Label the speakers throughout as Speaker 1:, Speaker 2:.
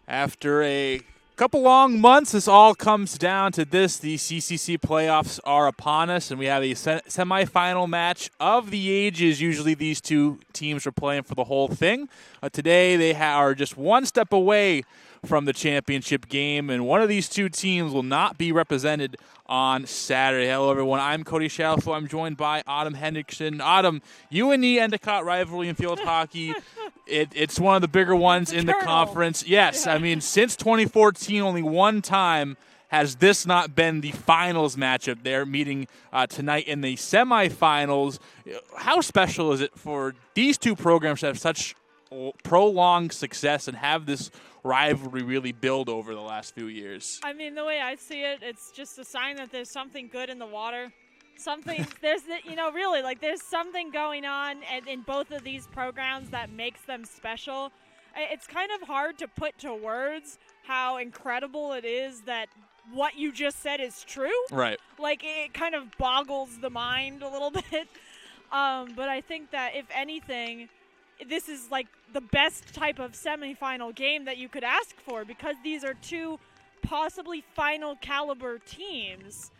Speaker 1: After a couple long months, this all comes down to this. The CCC playoffs are upon us, and we have a semifinal match of the ages. Usually these two teams are playing for the whole thing. Today they are just one step away from the championship game, and one of these two teams will not be represented on Saturday. Hello, everyone. I'm Cody Shalfo. I'm joined by Autumn Hendrickson. Autumn, UNE Endicott rivalry in field hockey. It's one of the bigger ones in the conference. Yes, yeah. I mean, since 2014, only one time has this not been the finals matchup. They're meeting tonight in the semifinals. How special is it for these two programs to have such prolonged success and have this rivalry really build over the last few years?
Speaker 2: I mean, the way I see it, it's just a sign that there's something good in the water. There's something going on in both of these programs that makes them special. It's kind of hard to put to words how incredible it is that what you just said is true.
Speaker 1: Right.
Speaker 2: Like, it kind of boggles the mind a little bit. But I think that, if anything, this is like the best type of semifinal game that you could ask for, because these are two possibly final caliber teams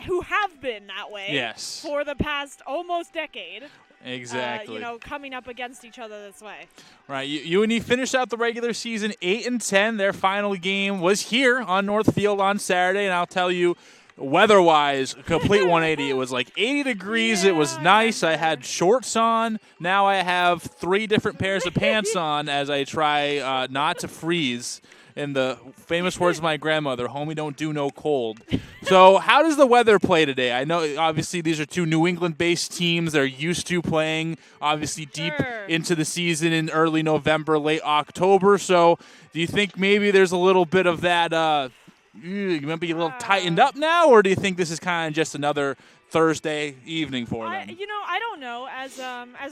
Speaker 2: who have been that way for the past almost decade.
Speaker 1: Exactly.
Speaker 2: Coming up against each other this way.
Speaker 1: Right. UNE finished out the regular season 8-10. Their final game was here on North Field on Saturday, and I'll tell you, weather-wise, a complete 180. It was like 80 degrees. Yeah, it was nice. I had shorts on. Now I have 3 different pairs of pants on as I try not to freeze. In the famous words of my grandmother, homie, don't do no cold. So how does the weather play today? I know, obviously, these are two New England-based teams. They're used to playing, obviously, deep into the season in early November, late October. So do you think maybe there's a little bit of that you might be a little tightened up now, or do you think this is kind of just another Thursday evening for them?
Speaker 2: I don't know. As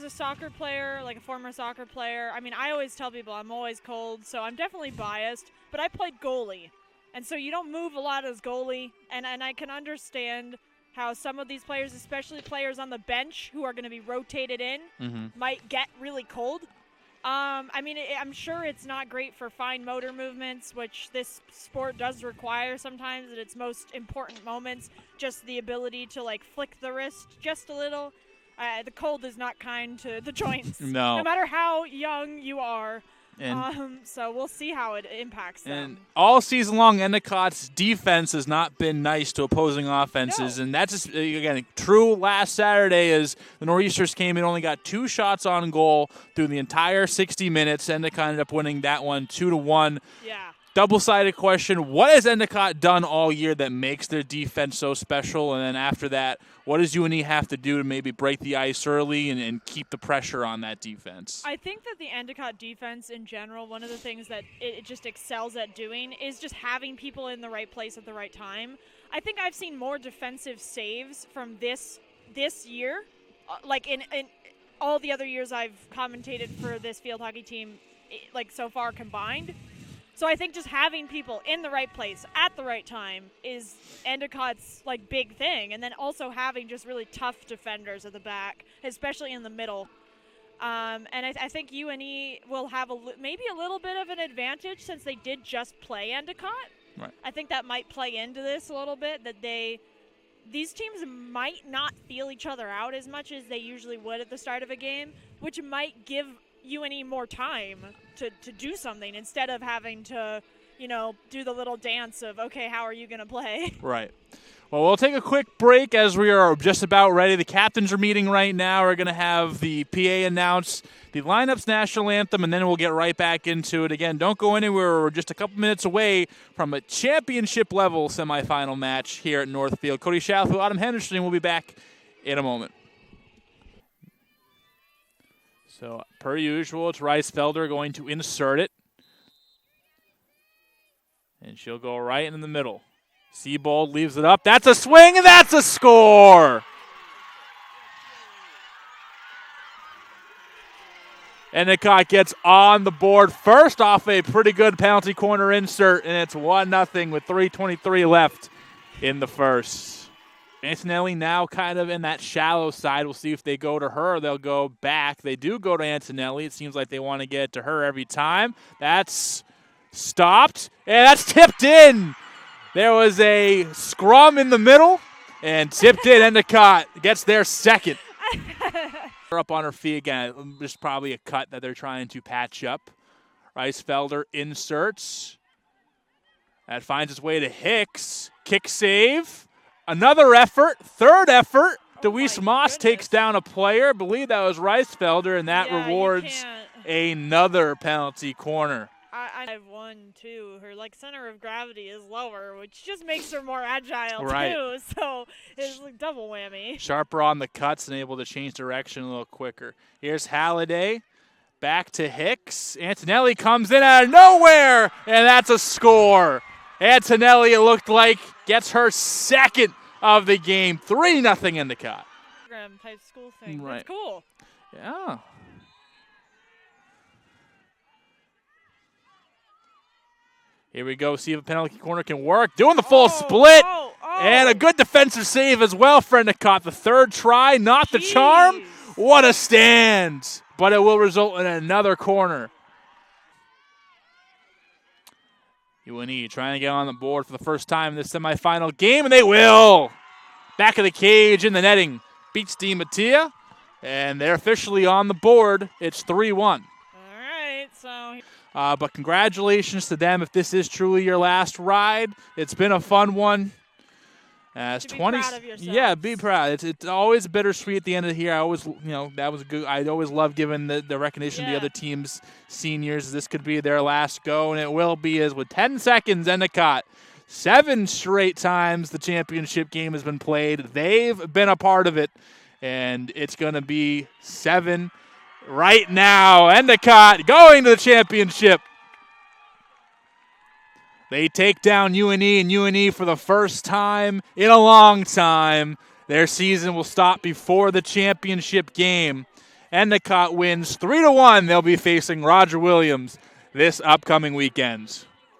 Speaker 2: a soccer player, like a former soccer player, I mean, I always tell people I'm always cold, so I'm definitely biased. But I played goalie, and so you don't move a lot as goalie, and I can understand how some of these players, especially players on the bench who are going to be rotated in, might get really cold. I'm sure it's not great for fine motor movements, which this sport does require sometimes at its most important moments, just the ability to, like, flick the wrist just a little. The cold is not kind to the joints, no matter how young you are. So we'll see how it impacts them.
Speaker 1: And all season long, Endicott's defense has not been nice to opposing offenses. No. And that's, just, again, true last Saturday as the Nor'easters came in, only got 2 shots on goal through the entire 60 minutes. Endicott ended up winning that one 2-1.
Speaker 2: Yeah.
Speaker 1: Double-sided question, what has Endicott done all year that makes their defense so special? And then after that, what does UNE have to do to maybe break the ice early and keep the pressure on that defense?
Speaker 2: I think that the Endicott defense in general, one of the things that it just excels at doing is just having people in the right place at the right time. I think I've seen more defensive saves from this year, like in all the other years I've commentated for this field hockey team, like so far combined. So I think just having people in the right place at the right time is Endicott's, like, big thing. And then also having just really tough defenders at the back, especially in the middle. And I think UNE will have maybe a little bit of an advantage since they did just play Endicott.
Speaker 1: Right.
Speaker 2: I think that might play into this a little bit, that these teams might not feel each other out as much as they usually would at the start of a game, which might give UNE more time to do something instead of having to, do the little dance of, okay, how are you going to play?
Speaker 1: Right. Well, we'll take a quick break as we are just about ready. The captains are meeting right now. We're going to have the PA announce the lineups, national anthem, and then we'll get right back into it. Again, don't go anywhere. We're just a couple minutes away from a championship-level semifinal match here at Northfield. Cody Shalfo, Autumn Henderson will be back in a moment. So, per usual, it's Reisfelder going to insert it. And she'll go right in the middle. Seabold leaves it up. That's a swing, and that's a score! Endicott gets on the board first off a pretty good penalty corner insert, and it's 1-0 with 3:23 left in the first. Antonelli now kind of in that shallow side. We'll see if they go to her or they'll go back. They do go to Antonelli. It seems like they want to get to her every time. That's stopped, and that's tipped in. There was a scrum in the middle, and tipped in. Endicott gets their second. Up on her feet again. Just probably a cut that they're trying to patch up. Reisfelder inserts. That finds its way to Hicks. Kick save. Another effort. Third effort. Deweese Moss takes down a player. I believe that was Reisfelder, and that rewards another penalty corner.
Speaker 2: I've won too. Her center of gravity is lower, which just makes her more agile too. So it's like double whammy.
Speaker 1: Sharper on the cuts and able to change direction a little quicker. Here's Halliday. Back to Hicks. Antonelli comes in out of nowhere, and that's a score. Antonelli, it looked like, gets her second of the game. 3-0 Endicott.
Speaker 2: Type school thing.
Speaker 1: Right.
Speaker 2: That's cool.
Speaker 1: Yeah. Here we go. See if a penalty corner can work. Doing the full split. And a good defensive save as well for Endicott. The third try, not the charm. What a stand. But it will result in another corner. UNE trying to get on the board for the first time in this semifinal game, and they will. Back of the cage in the netting. Beats Di Mattia, and they're officially on the board. It's 3-1.
Speaker 2: All right, so.
Speaker 1: But congratulations to them if this is truly your last ride. It's been a fun one.
Speaker 2: Be proud of yourself.
Speaker 1: Yeah, be proud. It's always bittersweet at the end of the year. I always, that was good. I always love giving the recognition to the other team's seniors. This could be their last go, and it will be. As with 10 seconds, Endicott, 7 straight times the championship game has been played. They've been a part of it, and it's going to be 7 right now. Endicott going to the championship. They take down UNE, and UNE for the first time in a long time. Their season will stop before the championship game. Endicott wins 3-1. They'll be facing Roger Williams this upcoming weekend.